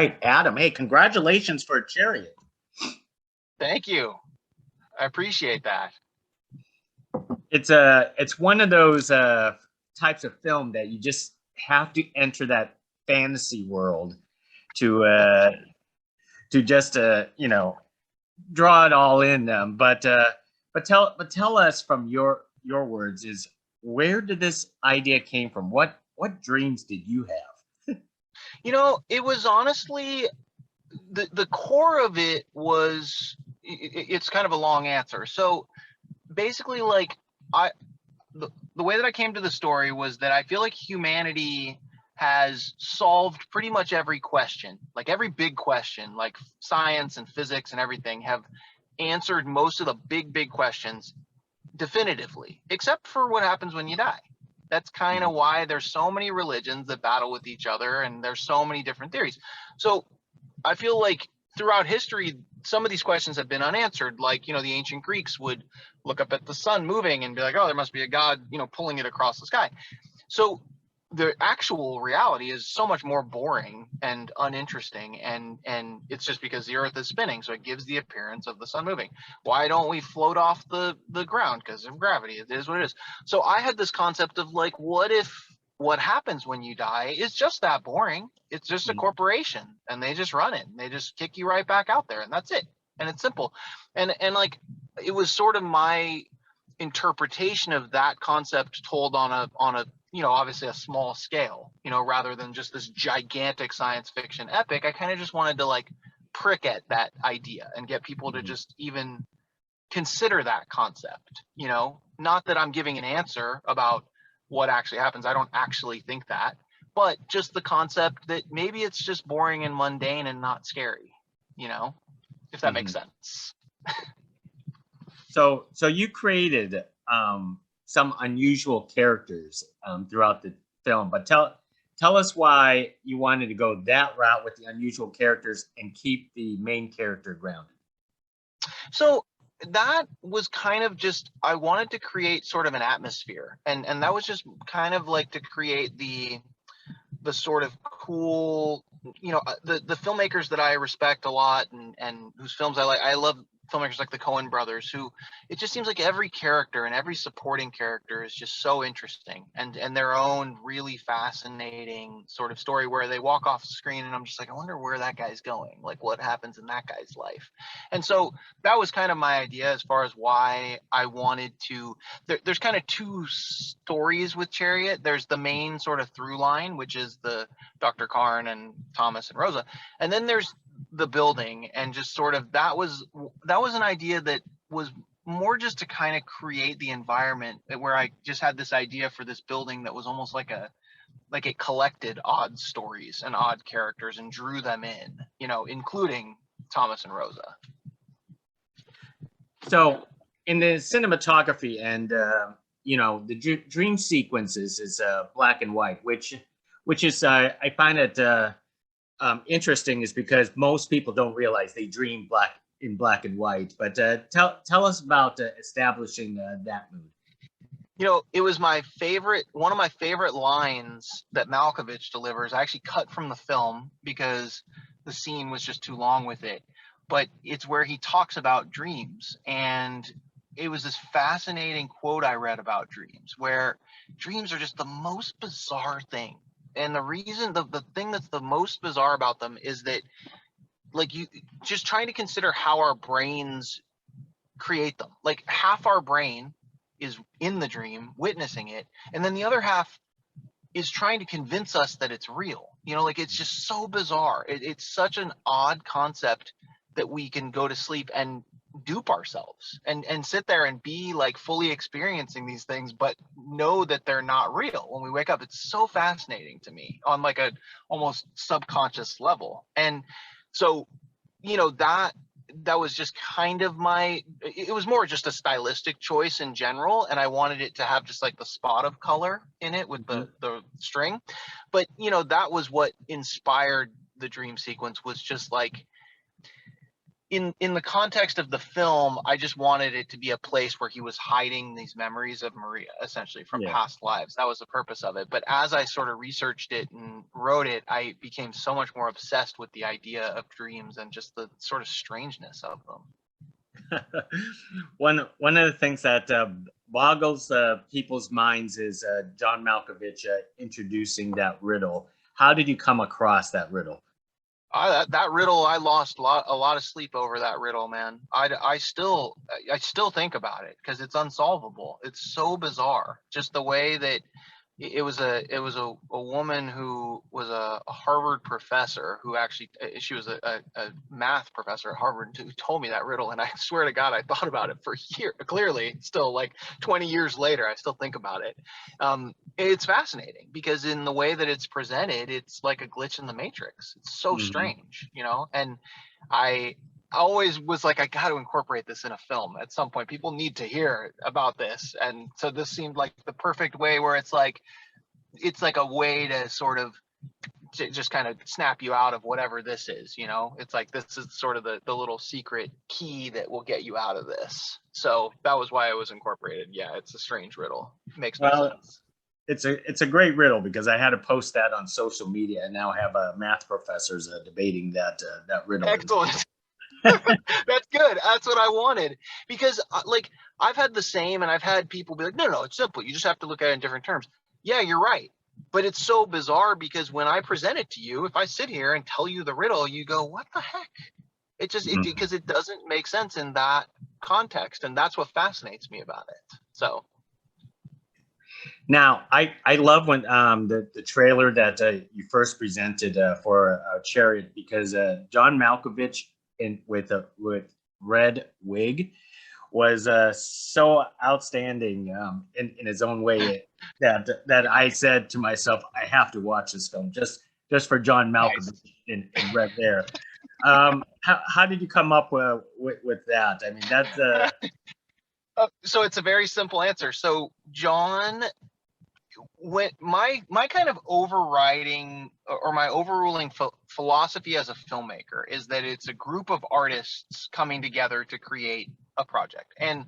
right, Adam. Hey, congratulations for Chariot. Thank you. I appreciate that. It's one of those types of film that you just have to enter that fantasy world to just draw it all in them. But tell us from your words is where did this idea came from? What dreams did you have? It was honestly the core of it was it's kind of a long answer. So basically, like I the way that I came to the story was that I feel like humanity has solved pretty much every question, like every big question, like science and physics and everything have answered most of the big questions definitively, except for what happens when you die. That's kind of why there's so many religions that battle with each other and there's so many different theories. So I feel like throughout history, some of these questions have been unanswered. Like, the ancient Greeks would look up at the sun moving and be like, oh, there must be a god, pulling it across the sky. So the actual reality is so much more boring and uninteresting, and it's just because the earth is spinning, so it gives the appearance of the sun moving. Why don't we float off the ground? Because of gravity. It is what it is. So I had this concept of like, what if what happens when you die is just that boring? It's just a corporation and they just run it and they just kick you right back out there, and that's it. And it's simple. And like, it was sort of my interpretation of that concept told on a obviously a small scale, rather than just this gigantic science fiction epic. I kind of just wanted to like prick at that idea and get people to just even consider that concept. Not that I'm giving an answer about what actually happens. I don't actually think that, but just the concept that maybe it's just boring and mundane and not scary, if that makes sense. So you created some unusual characters throughout the film, but tell us why you wanted to go that route with the unusual characters and keep the main character grounded. So that was kind of just, I wanted to create sort of an atmosphere, and that was just kind of like to create the sort of cool, the filmmakers that I respect a lot and whose films I like. I love filmmakers like the Coen brothers, who it just seems like every character and every supporting character is just so interesting and their own really fascinating sort of story where they walk off the screen and I'm just like, I wonder where that guy's going, like what happens in that guy's life. And so that was kind of my idea as far as why I wanted to, there's kind of two stories with Chariot. There's the main sort of through line, which is the Dr. Karn and Thomas and Rosa, and then there's the building, and just sort of that was an idea that was more just to kind of create the environment where I just had this idea for this building that was almost like it collected odd stories and odd characters and drew them in, including Thomas and Rosa. So in the cinematography and the dream sequences is black and white, which is I find it interesting, is because most people don't realize they dream in black and white. But tell us about establishing that mood. It was one of my favorite lines that Malkovich delivers. I actually cut from the film because the scene was just too long with it. But it's where he talks about dreams. And it was this fascinating quote I read about dreams, where dreams are just the most bizarre thing. And the reason, the thing that's the most bizarre about them is that, like, you just trying to consider how our brains create them. Like, half our brain is in the dream, witnessing it, and then the other half is trying to convince us that it's real. Like, it's just so bizarre. It's such an odd concept that we can go to sleep and dupe ourselves and sit there and be like fully experiencing these things, but know that they're not real when we wake up. It's so fascinating to me on like a almost subconscious level. And so, that was just kind of it was more just a stylistic choice in general. And I wanted it to have just like the spot of color in it with the string. But, that was what inspired the dream sequence, was just like, in the context of the film, I just wanted it to be a place where he was hiding these memories of Maria, essentially from Yeah. past lives. That was the purpose of it. But as I sort of researched it and wrote it, I became so much more obsessed with the idea of dreams and just the sort of strangeness of them. One of the things that boggles people's minds is John Malkovich introducing that riddle. How did you come across that riddle? That riddle, I lost a lot of sleep over that riddle, man. I still think about it because it's unsolvable. It's so bizarre. Just the way that it was a woman who was a Harvard professor who actually she was a math professor at Harvard who told me that riddle, and I swear to God I thought about it for years. Clearly, still like 20 years later, I still think about it. It's fascinating because in the way that it's presented, it's like a glitch in the matrix. It's so strange, you know. And I always was like, I got to incorporate this in a film at some point. People need to hear about this. And so this seemed like the perfect way where it's like a way to sort of just kind of snap you out of whatever this is, you know. It's like this is sort of the little secret key that will get you out of this. So that was why it was incorporated. Yeah, it's a strange riddle. It makes no sense. It's a great riddle because I had to post that on social media and now have math professors debating that riddle. Excellent. That's good. That's what I wanted, because like I've had the same, and I've had people be like, no, it's simple. You just have to look at it in different terms. Yeah, you're right. But it's so bizarre because when I present it to you, if I sit here and tell you the riddle, you go, what the heck? It just, because it doesn't make sense in that context. And that's what fascinates me about it. So. Now, I love when the trailer that you first presented for Chariot, because John Malkovich with red wig was so outstanding in his own way that I said to myself, I have to watch this film just for John Malkovich in red there. How did you come up with that? I mean, that's so it's a very simple answer. So John, when my kind of overriding or my overruling philosophy as a filmmaker is that it's a group of artists coming together to create a project, and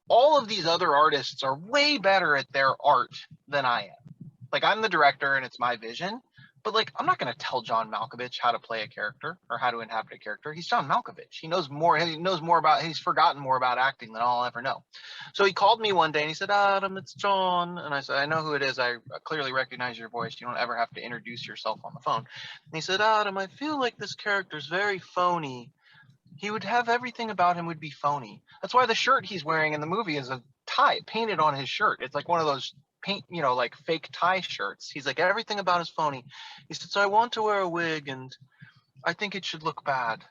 all of these other artists are way better at their art than I am. Like, I'm the director and it's my vision, but like I'm not going to tell John Malkovich how to play a character or how to inhabit a character. He's John Malkovich. He knows more. He's forgotten more about acting than I'll ever know. So he called me one day and he said, Adam, it's John. And I said, I know who it is. I clearly recognize your voice. You don't ever have to introduce yourself on the phone. And he said, Adam, I feel like this character's very phony. He would have everything about him would be phony. That's why the shirt he's wearing in the movie is a tie painted on his shirt. It's like one of those like fake tie shirts. He's like, everything about is phony. He said, so I want to wear a wig and I think it should look bad.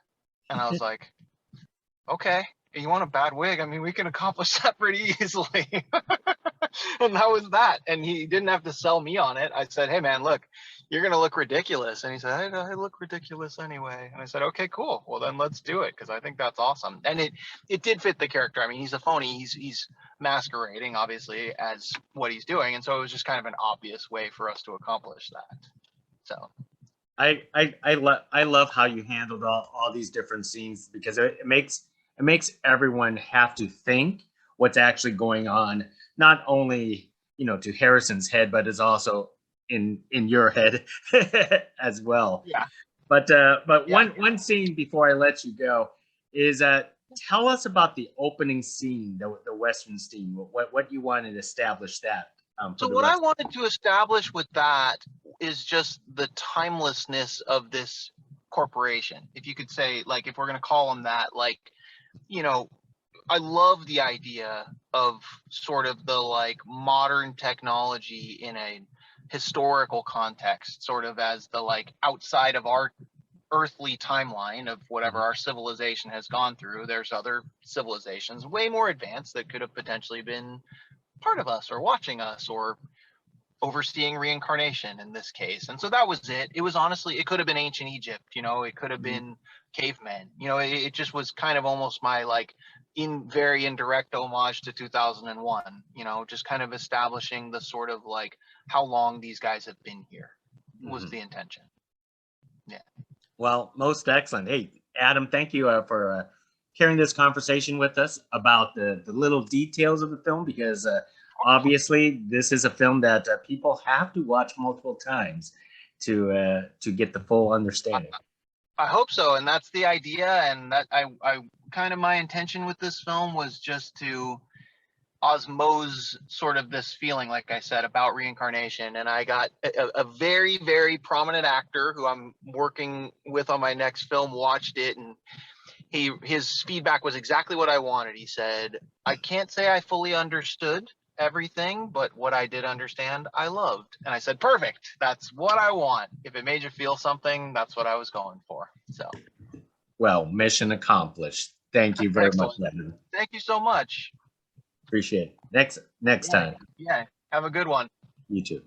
And I was like, okay, you want a bad wig? I mean, we can accomplish that pretty easily. And that was that. And he didn't have to sell me on it. I said, hey man, look, you're going to look ridiculous. And he said, I look ridiculous anyway. And I said, okay, cool. Well, then let's do it. Cause I think that's awesome. And it did fit the character. I mean, he's a phony. He's masquerading obviously as what he's doing. And so it was just kind of an obvious way for us to accomplish that. So. I love how you handled all these different scenes, because it makes everyone have to think what's actually going on, not only to Harrison's head, but it's also in your head as well. Yeah. But one scene before I let you go is tell us about the opening scene, the Western scene. What you wanted to establish that. So what I wanted to establish with that is just the timelessness of this corporation. If you could say, like, if we're going to call them that, like, I love the idea of sort of the like modern technology in a historical context, sort of as the like outside of our earthly timeline of whatever our civilization has gone through. There's other civilizations way more advanced that could have potentially been part of us or watching us or overseeing reincarnation in this case. And so that was it. It was honestly, it could have been ancient Egypt, it could have been cavemen, it just was kind of almost my like very indirect homage to 2001, just kind of establishing the sort of like how long these guys have been here was the intention. Yeah. Well, most excellent. Hey, Adam, thank you for carrying this conversation with us about the little details of the film, because obviously this is a film that people have to watch multiple times to get the full understanding. I hope so, and that's the idea. And that I kind of, my intention with this film was just to osmose sort of this feeling, like I said, about reincarnation. And I got a very, very prominent actor who I'm working with on my next film watched it, and his feedback was exactly what I wanted. He said, I can't say I fully understood everything, but what I did understand, I loved. And I said, perfect. That's what I want. If it made you feel something, that's what I was going for. So, well, mission accomplished. Thank you very much, excellent. Evan. Thank you so much. Appreciate it. Next time. Yeah. Have a good one. You too.